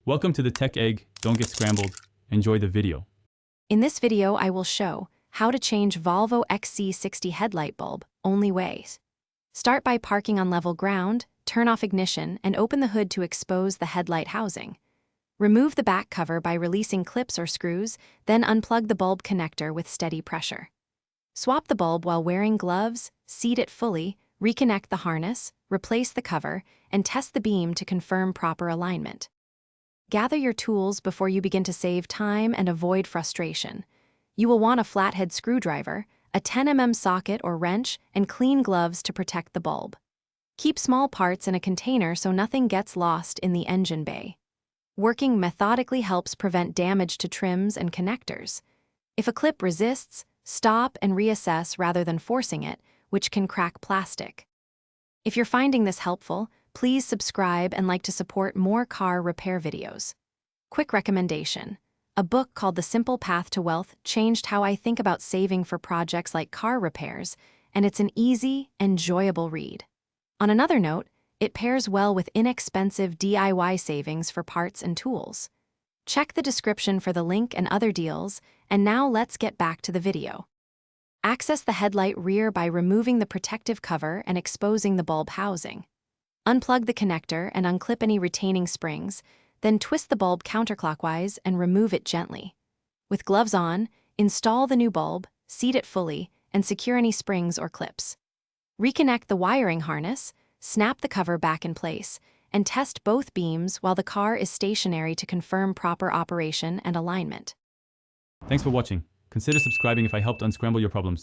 Welcome to the Tech Egg. Don't get scrambled. Enjoy the video. In this video, I will show how to change Volvo XC60 headlight bulb only ways. Start by parking on level ground, turn off ignition, and open the hood to expose the headlight housing. Remove the back cover by releasing clips or screws, then unplug the bulb connector with steady pressure. Swap the bulb while wearing gloves, seat it fully, reconnect the harness, replace the cover, and test the beam to confirm proper alignment. Gather your tools before you begin to save time and avoid frustration. You will want a flathead screwdriver, a 10 mm socket or wrench, and clean gloves to protect the bulb. Keep small parts in a container so nothing gets lost in the engine bay. Working methodically helps prevent damage to trims and connectors. If a clip resists, stop and reassess rather than forcing it, which can crack plastic. If you're finding this helpful, please subscribe and like to support more car repair videos. Quick recommendation. A book called The Simple Path to Wealth changed how I think about saving for projects like car repairs, and it's an easy, enjoyable read. On another note, it pairs well with inexpensive DIY savings for parts and tools. Check the description for the link and other deals, and now let's get back to the video. Access the headlight rear by removing the protective cover and exposing the bulb housing. Unplug the connector and unclip any retaining springs, then twist the bulb counterclockwise and remove it gently. With gloves on, install the new bulb, seat it fully, and secure any springs or clips. Reconnect the wiring harness, snap the cover back in place, and test both beams while the car is stationary to confirm proper operation and alignment. Thanks for watching. Consider subscribing if I helped unscramble your problems.